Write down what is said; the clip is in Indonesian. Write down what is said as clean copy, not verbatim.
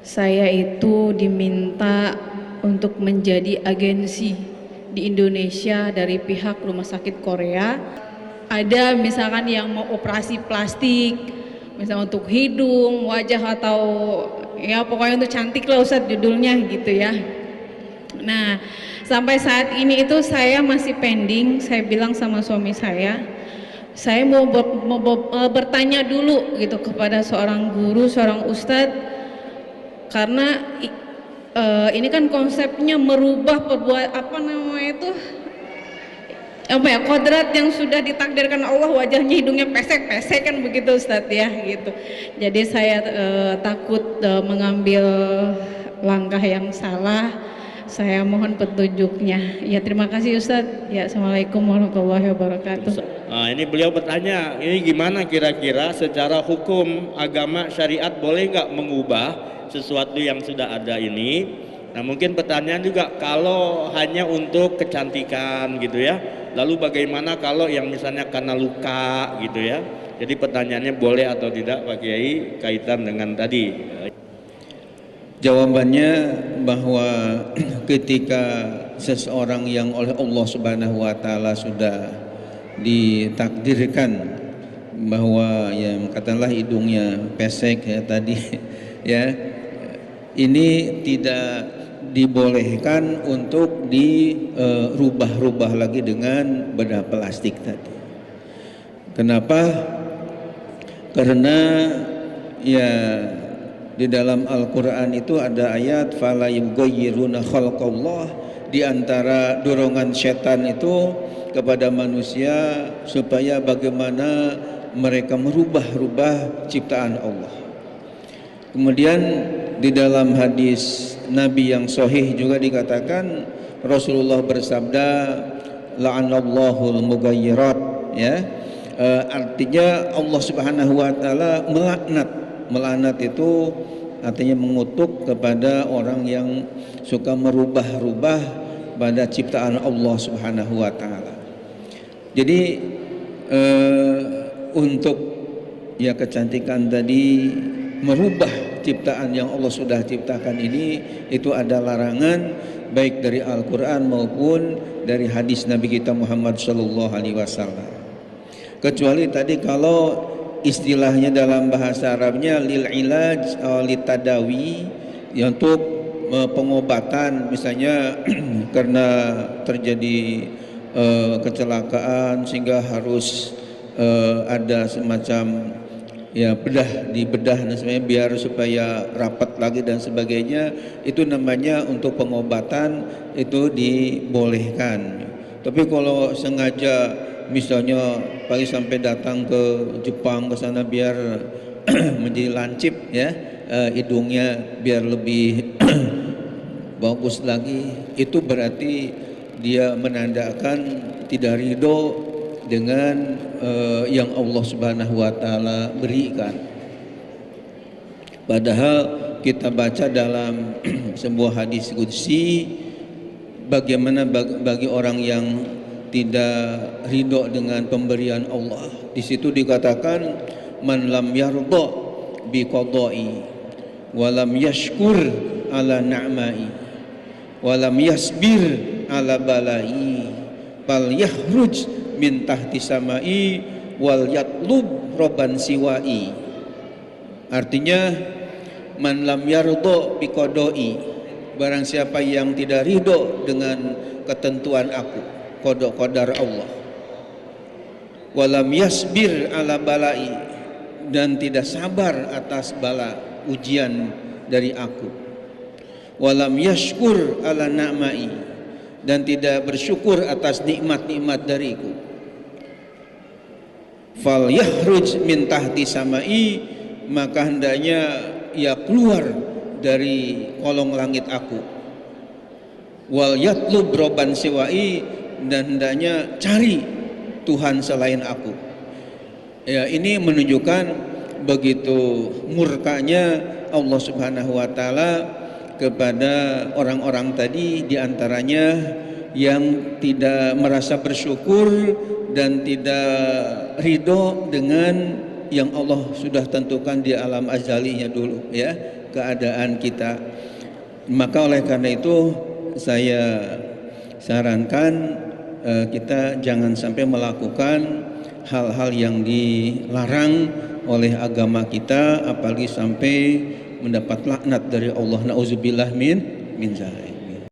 Saya itu diminta untuk menjadi agensi di Indonesia dari pihak rumah sakit Korea. Ada misalkan yang mau operasi plastik, misalnya untuk hidung, wajah, atau ya pokoknya untuk cantik lah Ustadz judulnya gitu ya. Nah, sampai saat ini itu saya masih pending. Saya bilang sama suami saya mau bertanya dulu gitu kepada seorang guru, seorang ustadz, karena ini kan konsepnya merubah apa namanya itu, apa ya, kodrat yang sudah ditakdirkan Allah, wajahnya hidungnya pesek-pesek kan begitu Ustadz ya gitu. Jadi saya takut mengambil langkah yang salah. Saya mohon petunjuknya. Ya, terima kasih Ustadz. Ya, assalamualaikum warahmatullahi wabarakatuh. Nah, ini beliau bertanya, ini gimana kira-kira secara hukum agama syariat boleh nggak mengubah sesuatu yang sudah ada ini? Nah, mungkin pertanyaan juga kalau hanya untuk kecantikan gitu ya. Lalu bagaimana kalau yang misalnya karena luka gitu ya? Jadi pertanyaannya boleh atau tidak Pak Kiai kaitan dengan tadi? Jawabannya bahwa ketika seseorang yang oleh Allah Subhanahu wa taala sudah ditakdirkan bahwa yang katakanlah hidungnya pesek ya tadi ya, ini tidak dibolehkan untuk dirubah-rubah lagi dengan bedah plastik tadi. Kenapa? Karena ya di dalam Al-Quran itu ada ayat fala yughayyiruna khalqallah, di antara dorongan setan itu kepada manusia supaya bagaimana mereka merubah-rubah ciptaan Allah. Kemudian di dalam hadis Nabi yang sahih juga dikatakan Rasulullah bersabda la'anallahu al-mughayyirat ya, artinya Allah Subhanahu wa taala melaknat itu artinya mengutuk kepada orang yang suka merubah-rubah pada ciptaan Allah Subhanahu wa taala. Jadi untuk ya kecantikan tadi, merubah ciptaan yang Allah sudah ciptakan ini, itu ada larangan baik dari Al-Quran maupun dari hadis Nabi kita Muhammad Sallallahu Alaihi Wasallam. Kecuali tadi kalau istilahnya dalam bahasa Arabnya lil ilaj litadawi, untuk pengobatan, misalnya karena terjadi kecelakaan sehingga harus ada semacam ya dibedah dan sebagainya biar supaya rapat lagi dan sebagainya, itu namanya untuk pengobatan, itu dibolehkan. Tapi kalau sengaja misalnya pagi sampai datang ke Jepang ke sana biar menjadi lancip ya, hidungnya biar lebih bagus lagi, itu berarti dia menandakan tidak ridho dengan yang Allah Subhanahu wa taala berikan. Padahal kita baca dalam sebuah hadis qudsi, bagaimana bagi orang yang tidak ridho dengan pemberian Allah. Di situ dikatakan man lam yardha bi qada'i wa lam yashkur ala na'mai wa lam yasbir ala balai fal yahruj min tahti samai wal yatlub roban siwai. Artinya man lam yardha bi qada'i, barang siapa yang tidak ridho dengan ketentuan aku, qada qadar Allah, walam yasbir ala balai, dan tidak sabar atas bala ujian dari aku, walam yashkur ala na'mai, dan tidak bersyukur atas nikmat-nikmat dariku, fal yahruj min tahti samai, maka hendaknya ia keluar dari kolong langit aku, wal yatlub roban siwai, dan hendaknya cari Tuhan selain aku. Ya, ini menunjukkan begitu murkanya Allah Subhanahu wa taala kepada orang-orang tadi, diantaranya yang tidak merasa bersyukur dan tidak ridho dengan yang Allah sudah tentukan di alam azalinya dulu ya. keadaan kita. Maka oleh karena itu saya sarankan kita jangan sampai melakukan hal-hal yang dilarang oleh agama kita, apalagi sampai mendapat laknat dari Allah. Nauzubillah min zalik.